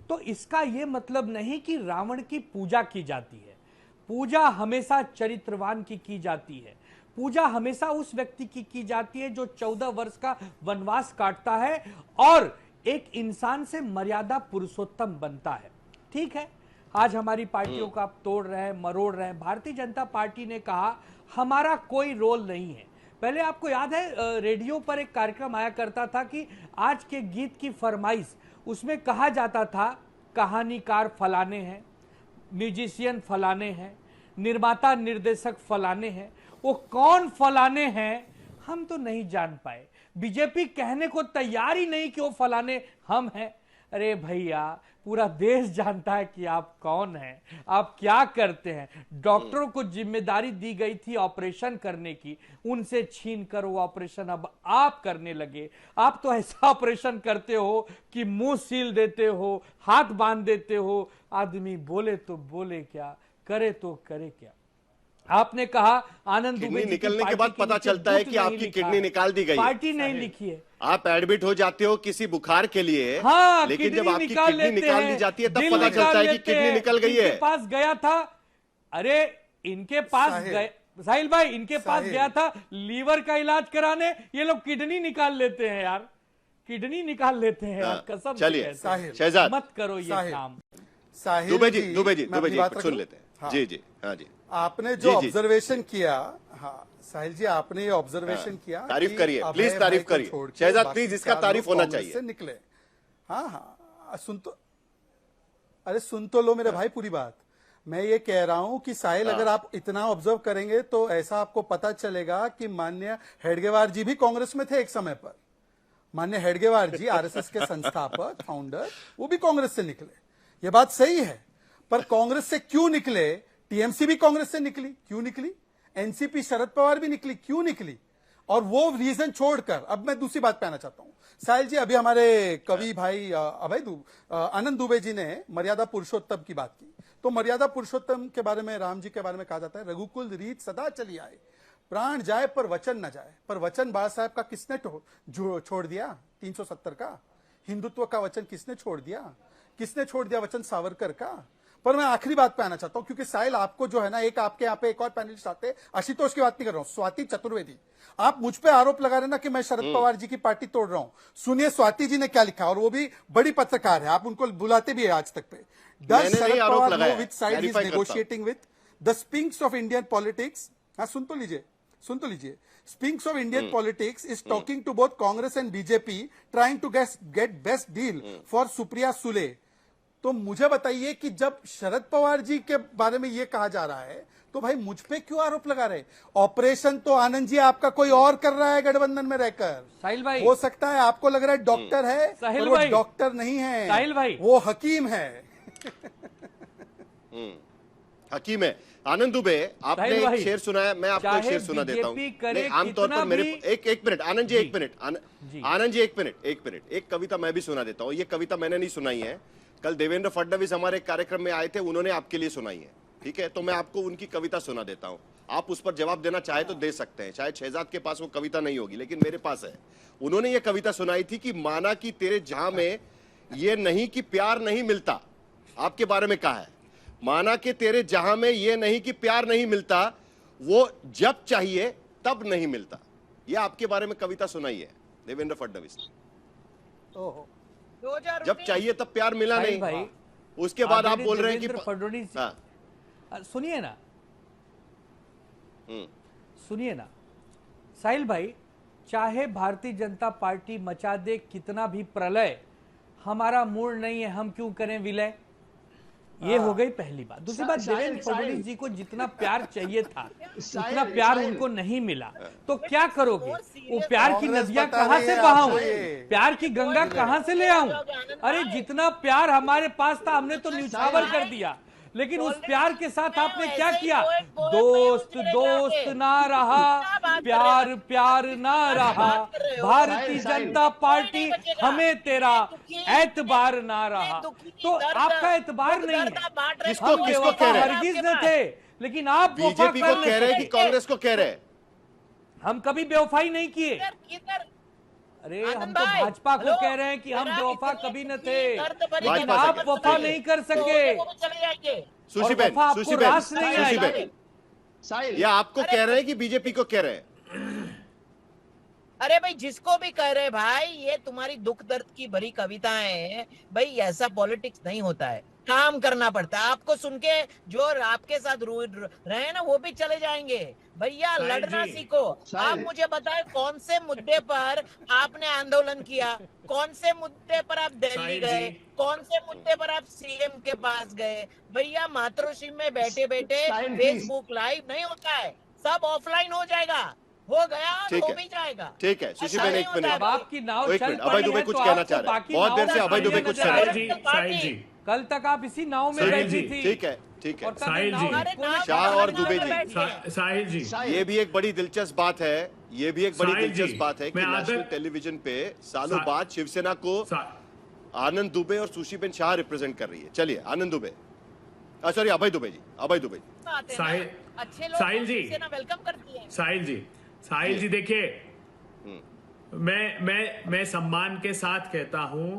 तो इसका यह मतलब नहीं कि रावण की पूजा की जाती है। पूजा हमेशा चरित्रवान की जाती है। पूजा हमेशा उस व्यक्ति की जाती है जो 14 वर्ष का वनवास काटता है और एक इंसान से मर्यादा पुरुषोत्तम बनता है। ठीक है, आज हमारी पार्टियों को आप तोड़ रहे हैं, मरोड़ रहे हैं। भारतीय जनता पार्टी ने कहा हमारा कोई रोल नहीं है। पहले आपको याद है रेडियो पर एक कार्यक्रम आया करता था कि आज के गीत की फरमाइश, उसमें कहा जाता था कहानीकार फलाने हैं, म्यूजिशियन फलाने हैं, निर्माता निर्देशक फलाने हैं। वो कौन फलाने हैं हम तो नहीं जान पाए। बीजेपी कहने को तैयार ही नहीं कि वो फलाने हम हैं। अरे भैया, पूरा देश जानता है कि आप कौन हैं, आप क्या करते हैं। डॉक्टरों को जिम्मेदारी दी गई थी ऑपरेशन करने की, उनसे छीन कर वो ऑपरेशन अब आप करने लगे। आप तो ऐसा ऑपरेशन करते हो कि मुंह सील देते हो, हाथ बांध देते हो। आदमी बोले तो बोले क्या, करे तो करे क्या। आपने कहा आनंद दुबे किडनी जी की निकलने के पार्टी बाद के पता नीचे चलता है दूत कि नहीं आपकी लिखा किडनी है। निकाल दी गई है। पार्टी नहीं लिखी है। आप एडमिट हो जाते हो किसी बुखार के लिए, हाँ, लेकिन जब किडनी आपकी निकाल किडनी लेते निकाल हैं, दी जाती है तब दिल पता निकाल चलता है कि लेते किडनी हैं। निकल गई है। इनके पास गया था, अरे इनके पास साहिल। गए साहिल भाई, इनके पास साहिल। गया था लीवर का इलाज कराने, ये लोग किडनी निकाल लेते हैं यार, किडनी निकाल लेते हैं यार, कसम से चलिए, कहते हैं। साहिल। शहजाद मत करो ये साहिल। काम। साहिल दुबे जी मैं एक अपनी मिनट बात सुन रखूं? लेते हैं। हाँ। जी जी, हाँ जी, आपने जो जी, जी। ऑब्जर्वेशन किया, हाँ साहिल जी आपने ये ऑब्जर्वेशन किया, तारीफ कि करिए, अभय प्लीज भाई तारीफ को करिए। छोड़ के शहजाद, बाकी प्लीज इसका चार तारीफ लोग होना कांग्रेस चाहिए। से निकले। हाँ हाँ अरे सुन तो लो मेरे भाई पूरी बात। मैं ये कह रहा हूं कि साहिल अगर आप इतना ऑब्जर्व करेंगे तो ऐसा आपको पता चलेगा कि माननीय हेडगेवार जी भी कांग्रेस में थे एक समय पर। माननीय हेडगेवार जी आरएसएस के संस्थापक फाउंडर, वो भी कांग्रेस से निकले, ये बात सही है। पर कांग्रेस से क्यों निकले? टीएमसी भी कांग्रेस से निकली, क्यों निकली? एनसीपी शरद पवार भी निकली, क्यों निकली? और वो रीजन छोड़कर अब मैं दूसरी बात पे आना चाहता हूं। साहिल जी, अभी हमारे कवि भाई आनंद दुबे जी ने मर्यादा पुरुषोत्तम की बात की, तो मर्यादा पुरुषोत्तम के बारे में, राम जी के बारे में कहा जाता है, रघुकुल रीत सदा चली आए, प्राण जाए पर वचन न जाए। पर वचन बाला साहब का किसने छोड़ दिया? 370 का हिंदुत्व का वचन किसने छोड़ दिया? किसने छोड़ दिया वचन? सावरकर का। पर मैं आखिरी बात पे आना चाहता हूं, क्योंकि साहिल आपको जो है ना, एक आपके यहाँ पे एक और पैनलिस्ट आते, आशुतोष की बात नहीं कर रहा हूं, स्वाति चतुर्वेदी, आप मुझ पे आरोप लगा रहे ना कि मैं शरद पवार जी की पार्टी तोड़ रहा हूं। सुनिए स्वाति जी ने क्या लिखा, और वो भी बड़ी पत्रकार है, आप उनको बुलाते भी है आज तक पे। मैंने डज नहीं शरद आरोप पवार लगाया, no which side is clarify करता हूं। Negotiating with the sphinx of Indian politics? हाँ सुन तो लीजिए, सुन तो लीजिए। Sphinx of Indian politics is talking to both Congress and BJP, trying to get best deal for Supriya Sule. तो मुझे बताइए कि जब शरद पवार जी के बारे में ये कहा जा रहा है, तो भाई मुझ पे क्यों आरोप लगा रहे? ऑपरेशन तो आनंद जी आपका कोई और कर रहा है गठबंधन में रहकर। साहिल भाई, हो सकता है आपको लग रहा है डॉक्टर है, साहिल पर वो भाई, डॉक्टर नहीं है, साहिल भाई, वो हकीम है। हकीम है। आनंद दुबे, आपने साहिल एक भाई, शेर सुनाया, मैं आपको एक चाहे शेर सुना देता हूं। बीजेपी करे नहीं, आमतौर पर कितना मेरे भी- एक मिनट आनंद जी, जी। एक मिनट जी। आनंद जी, एक मिनट, एक कविता मैं भी सुना देता हूं। ये कविता मैंने नहीं सुनाई है, कल देवेंद्र फडणवीस हमारे कार्यक्रम में आए थे, उन्होंने आपके लिए सुनाई है, ठीक है? तो मैं आपको उनकी कविता सुना देता हूं, आप उस पर जवाब देना चाहे तो दे सकते हैं। शायद शहजाद के पास वो कविता नहीं होगी, लेकिन मेरे पास है। उन्होंने ये कविता सुनाई थी कि माना कि तेरे जहां में ये नहीं कि प्यार नहीं मिलता, आपके बारे में कहा है, माना कि तेरे जहां में ये नहीं कि प्यार नहीं मिलता, वो जब चाहिए तब नहीं मिलता। ये आपके बारे में कविता सुनाई है देवेंद्र फडणवीस ने। ओहो, 2019 जब चाहिए तब प्यार मिला साहिल नहीं, भाई, उसके बाद आप आदरणीय बोल रहे हैं देवेंद्र कि फडणवीस जी- हाँ, सुनिए ना, हम्म, सुनिए ना साहिल भाई, चाहे भारतीय जनता पार्टी मचा दे कितना भी प्रलय, हमारा मूड नहीं है, हम क्यों करें विलय। ये हो गई पहली बात। दूसरी बात, देवेंद्र फडणवीस जी को जितना प्यार चाहिए था उतना प्यार उनको नहीं मिला, तो क्या करोगे? वो प्यार की कांग्रेस नदियां बता कहां रही से है बहाऊं? आपको ये। प्यार की गंगा कहां से ले आऊं? अरे जितना प्यार हमारे पास था हमने तो न्यौछावर कर दिया, लेकिन उस प्यार के साथ आपने क्या किया? दोस्त दोस्त ना रहा, प्यार प्यार ना रहा, भारतीय जनता पार्टी हमें तेरा एतबार ना रहा। तो आपका एतबार नहीं है, किसको हम किसको बेवफा कह रहे हैं? हरगिज न थे, लेकिन आप वफा बीजेपी को कर कह रहे हैं नहीं कि कांग्रेस को कह रहे हैं? हम कभी बेवफाई नहीं किए। अरे हम तो भाजपा को कह रहे हैं कि हम बेवफा कभी न थे, लेकिन भाजपा से आप कहते वफा हैं। नहीं कर सके। चले जाएंगे। सुशी और वफा बहन, आपको रास नहीं आई। साहिल, या आपको कह रहे हैं कि बीजेपी को कह रहे हैं? अरे भाई जिसको भी कह रहे भाई, ये तुम्हारी दुख दर्द की भरी कविताएं हैं भाई, ऐसा पॉलिटिक्स नहीं होता है, काम करना पड़ता है। आपको सुन के जो आपके साथ रहे हैं ना, वो भी चले जाएंगे। भैया साहिल लड़ना जी। सीखो। साहिल। आप मुझे बताएं कौन से मुद्दे पर आपने आंदोलन किया, कौन से मुद्दे पर आप दिल्ली साहिल गए, जी। कौन से मुद्दे पर आप सीएम के पास गए? भैया मातृश्री में बैठे बैठे साहिल जी। फेसबुक लाइव नहीं होता है, सब ऑफलाइन हो जाएगा, हो गया और ठीक हो है। भी जाएगा। ठीक है, सुशी ऐसा बहन नहीं एक होता मिनट, है अब आपकी नाव एक चल मिनट, अभय पड़ी दुबे है, कुछ तो कहना आपको चाह रहे हैं। बाकी बहुत देर नाव से अभय दुबे चलने कुछ नजर कह आ रहे रही हैं। है। साहिल जी, कल तक आप इसी नाव में साहिल बैठी जी, थी। ठीक है, ठीक है। और तब साहिल नाव जी। में अरे कोने नाव से शाह बाहर और निकल दुबे के जी। बैठ गए। साहिल जी, ये भी एक बड़ी दिलचस्प बात है, ये भी एक बड़ी साहिल जी, दिलचस्प बात है कि मैं नेशनल आदर- टेलीविजन पे सालों सा- बाद शिवसेना को सा- आनंद दुबे और सुशी बेन शाह रिप्रेजेंट कर रही है। चलिए आनंद दुबे, सॉरी अभय दुबे जी, अभय दुबे जी। बात है ना। साहिल अच्छे लोग साहिल जी, शिवसेना वेलकम करती है। साहिल जी देखिए, मैं सम्मान के साथ कहता हूं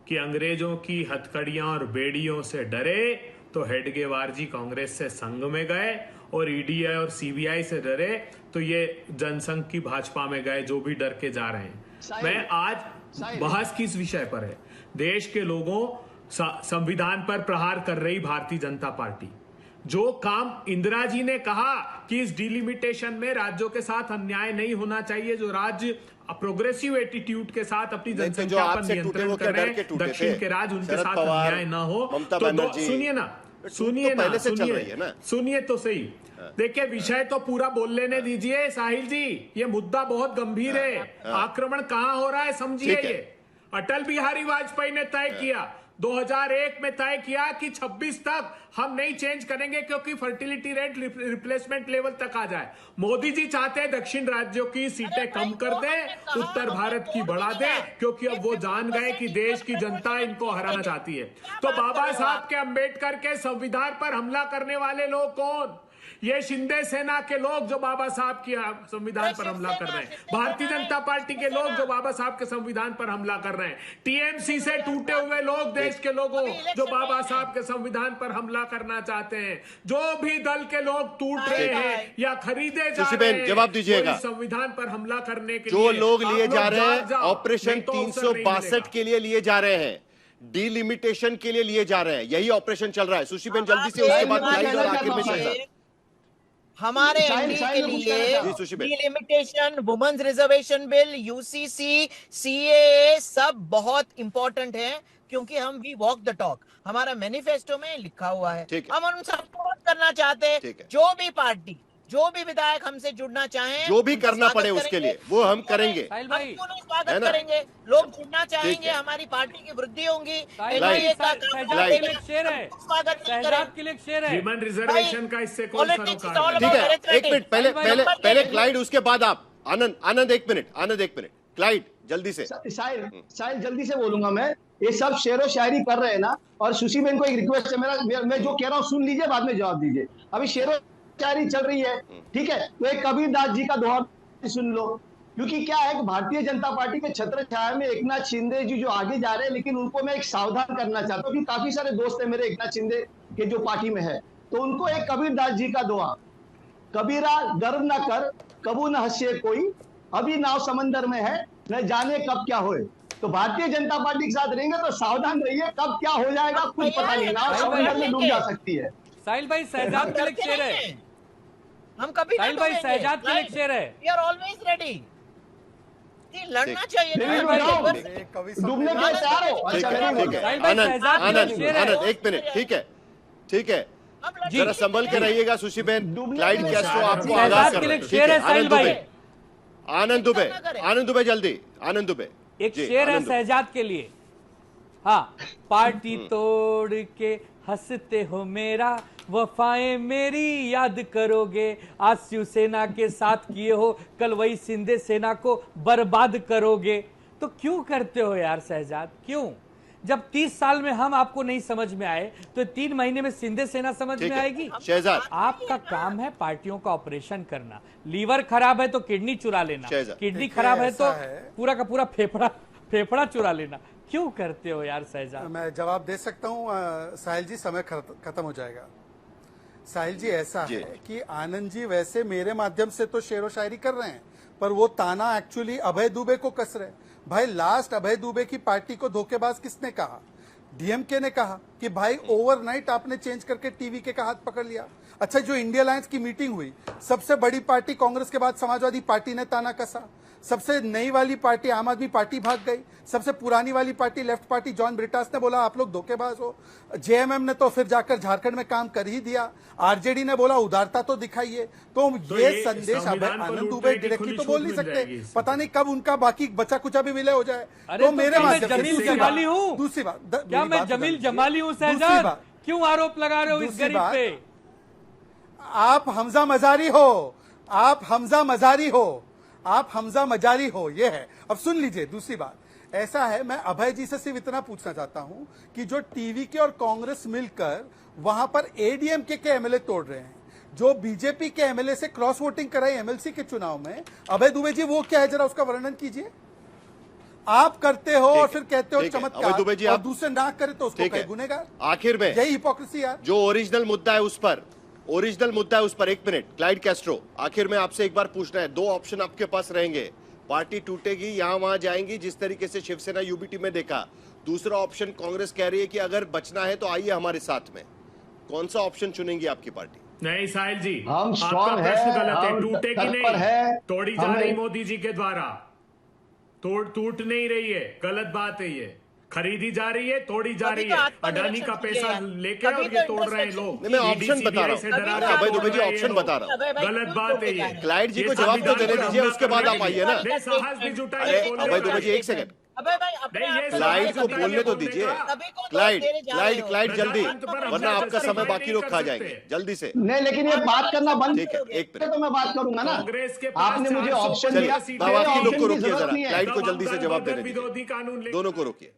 कि अंग्रेजों की हथकड़ियां और बेड़ियों से डरे तो हेडगेवार जी कांग्रेस से संघ में गए, और ईडी और सीबीआई से डरे तो ये जनसंघ की भाजपा में गए, जो भी डर के जा रहे हैं। मैं आज बहस किस विषय पर है? देश के लोगों, संविधान पर प्रहार कर रही भारतीय जनता पार्टी, जो काम इंदिरा जी ने कहा कि इस डिलिमिटेशन में राज्यों के साथ अन्याय नहीं होना चाहिए, जो राज्य प्रोग्रेसिव एटीट्यूड के साथ अपनी जनसंख्या पर नियंत्रण कर रहे हैं, दक्षिण के राज्य उनके साथ अन्याय ना हो। तो सुनिए तो सही। देखिए, विषय तो पूरा बोल लेने दीजिए साहिल जी, ये मुद्दा बहुत गंभीर है। आक्रमण कहां हो रहा है समझिए। ये अटल बिहारी वाजपेयी ने तय किया, 2001 में तय किया कि 26 तक हम नहीं चेंज करेंगे क्योंकि फर्टिलिटी रेट रिप्लेसमेंट लेवल तक आ जाए। मोदी जी चाहते हैं दक्षिण राज्यों की सीटें कम कर दे, उत्तर भारत की बढ़ा दे, क्योंकि अब वो जान गए कि देश की जनता इनको हराना चाहती है। तो बाबा साहब के, अंबेडकर के संविधान पर हमला करने वाले लोग कौन? ये शिंदे सेना के लोग जो बाबा साहब की संविधान पर हमला कर रहे हैं, भारतीय जनता पार्टी के लोग जो बाबा साहब के संविधान पर हमला कर रहे हैं, टीएमसी से टूटे हुए लोग, देश के लोगों जो बाबा साहब के संविधान पर हमला करना चाहते हैं, जो भी दल के लोग टूट रहे हैं या खरीदे जा रहे हैं, जवाब दीजिएगा। संविधान पर हमला करने के जो लिए लोग लिए जा रहे हैं, जाओ, ऑपरेशन नहीं तो अवसर नहीं 362 मिलेगा। के लिए लिए जा रहे हैं, डिलिमिटेशन के लिए लिए जा रहे हैं, यही ऑपरेशन चल रहा है। सुशीबेन जल्दी से, उसके बाद लाइव और आखिर में शहजाद। हमारे एनडीए के लिए delimitation, women's reservation bill, UCC, CAA सब बहुत इंपॉर्टेंट है, क्योंकि हम वी वॉक द टॉक, हमारा मैनिफेस्टो में लिखा हुआ है। हम उन सपोर्ट करना चाहते हैं। जो भी पार्टी, जो भी विधायक हमसे जुड़ना चाहें, जो भी करना पड़े उसके लिए वो हम करेंगे। स्वागत करेंगे। लोग जुड़ना चाहेंगे, हमारी पार्टी की वृद्धि होंगी। विमेन रिजर्वेशन का इससे कौन सरोकार? ठीक है, एक मिनट, पहले क्लाइड, उसके बाद आप। आनंद एक मिनट, क्लाइड जल्दी से। साहिल जल्दी से बोलूंगा मैं। ये सब शेर व शायरी कर रहे हैं ना, और सुशीबेन को एक रिक्वेस्ट है मेरा, मैं जो कह रहा हूँ सुन लीजिए, बाद में जवाब दीजिए। अभी शेर व शायरी चल रही है, ठीक है, तो एक कबीरदास जी का दोहा सुन लो। क्योंकि क्या है कि भारतीय जनता पार्टी के छत्र छाया में एकनाथ शिंदे जी जो आगे जा रहे हैं, लेकिन उनको मैं एक सावधान करना चाहता हूँ कि काफी सारे दोस्त है मेरे एकनाथ शिंदे के जो पार्टी में है, तो उनको एक कबीरदास जी का दोहा, कबीरा गर्व न कर कबू न हंसे कोई, अभी नाव समंदर में है न जाने कब क्या होए। तो भारतीय जनता पार्टी के साथ रहेंगे तो सावधान रहिए, कब क्या हो जाएगा कुछ पता नहीं, नाव समंदर में डूब जा सकती है। साहिल भाई, शहजाद के लिए शेर है। हम कभी साहिल भाई, शहजाद के लिए शेर है। We are always ready. लड़ना चाहिए, डूबने के तैयार हो। आनंद एक मिनट, ठीक है, जरा संभल के रहिएगा। सुशीबेन, क्लाइड कैस्ट्रो आपको आगाह कर रहे हैं। आनंद दुबे जल्दी, आनंद दुबे एक शेर है शहजाद के लिए। हाँ, पार्टी तोड़ के हंसते हो मेरा, वफाएं मेरी याद करोगे, आज शिवसेना के साथ किए हो, कल वही शिंदे सेना को बर्बाद करोगे। तो क्यों करते हो यार शहजाद, क्यों? जब 30 साल में हम आपको नहीं समझ में आए, तो 3 महीने में शिंदे सेना समझ में आएगी? शहजाद, आपका काम है पार्टियों का ऑपरेशन करना। लीवर खराब है तो किडनी चुरा लेना, किडनी खराब है तो पूरा का पूरा फेफड़ा चुरा लेना। क्यों करते हो यार शहजाद? मैं जवाब दे सकता हूँ साहिल जी, समय खत्म हो जाएगा। साहिल जी, ऐसा है कि आनंद जी वैसे मेरे माध्यम से तो शेरो शायरी कर रहे हैं, पर वो ताना एक्चुअली अभय दुबे को कस रहे। भाई, लास्ट अभय दुबे की पार्टी को धोखेबाज किसने कहा? डीएमके ने कहा कि भाई ओवरनाइट आपने चेंज करके टीवी के का हाथ पकड़ लिया। अच्छा, जो इंडिया अलायंस की मीटिंग हुई, सबसे बड़ी पार्टी कांग्रेस के बाद समाजवादी पार्टी ने ताना कसा, सबसे नई वाली पार्टी आम आदमी पार्टी भाग गई, सबसे पुरानी वाली party left party John Brittas ने बोला आप लोग धोखेबाज हो, जेएमएम ने तो फिर जाकर झारखंड में काम कर ही दिया, आरजेडी ने बोला उदारता तो दिखाइए। तो ये संदेश आनंद दुबे डायरेक्टली तो बोल नहीं सकते, पता नहीं कब उनका बाकी बचा कुचा भी विलय हो जाए। तो मेरे जमील जमाली हूँ, दूसरी बात, क्या मैं जमील जमाली हूँ शहजाद? क्यों आरोप लगा रहे हो इस गरीब पे? आप हमजा मजारी हो, आप हमजा मजारी हो, आप हमजा मजारी हो, ये है। अब सुन लीजिए, दूसरी बात ऐसा है, मैं अभय जी से सिर्फ इतना पूछना चाहता हूं कि जो टीवी के और कांग्रेस मिलकर वहां पर एडीएमके के एमएलए तोड़ रहे हैं, जो बीजेपी के एमएलए से क्रॉस वोटिंग कराई एमएलसी के चुनाव में, अभय दुबे जी वो क्या है, जरा उसका वर्णन कीजिए। आप करते हो और फिर कहते हो अभय चमत्कार, दुबे जी और आप दूसरे ना करे तो उसको कहे गुनहगार। आखिर में यही हिपोक्रेसी यार। जो ओरिजिनल मुद्दा है उस पर, एक मिनट, क्लाइड कैस्ट्रो, आखिर में आपसे एक बार पूछना है, 2 ऑप्शन आपके पास रहेंगे, पार्टी टूटेगी, यहां वहां जाएंगी जिस तरीके से शिवसेना यूबीटी में देखा। दूसरा ऑप्शन कांग्रेस कह रही है कि अगर बचना है तो आइए हमारे साथ में। कौन सा ऑप्शन चुनेंगी आपकी पार्टी? नहीं साहिल जी, हम आपका strong प्रश्न है, गलत है। हम टूटेगी तत्पर नहीं, है, तोड़ी जा हमें- रही मोदी जी के द्वारा, टूट नहीं रही है, गलत बात है ये। खरीदी जा रही है, तोड़ी जा अभी रही तो है, आत्मनिरीक्षण अडानी का कीजिए पैसा यार। लेके अभी और तो ये तोड़ रहे हैं इंटरसेक्शन लोग। नहीं, मैं ऑप्शन बता रहा हूं। से डरा के अभय तोड़ दुबे जी, रहे हैं ऑप्शन लोग। बता रहा हूं। अभय भाई, गलत क्यों बात है टोके जा ये। रहे हैं? क्लाइड जी ये को जवाब तो संविधान देने को दीजिए, हमला उसके बाद करने आप आइए ना। के लिए साहस भी जुटाइए अरे, बोलने अभय का। दुबे जी, एक सेकंड, अभय भाई, अपने नहीं, ये आप को क्लाइड आगे को बताइए। बोलने तो बोलने दीजिए। का। सभी को क्लाइड देने जा रहे हो। क्लाइड जल्दी, प्रजातंत्र पर वरना हमला आपका करते समय हैं, बाकी नहीं लोग कर खा सकते। जाएंगे, जल्दी से। नहीं, लेकिन ये बात करना बंद ठीक है, एक मिनट। तो मैं बात करूंगा ना। कांग्रेस के पास आपने मुझे 400 ऑप्शन चलिए, दिया, सीटें बाबा मेरे की लोग ऑप्शन को की रोकिए जरूरत जरा, नहीं है। क्लाइड को जल्दी से जवाब देने विरोधी दीजिए, कानून लेकर दोनों को रोकिए।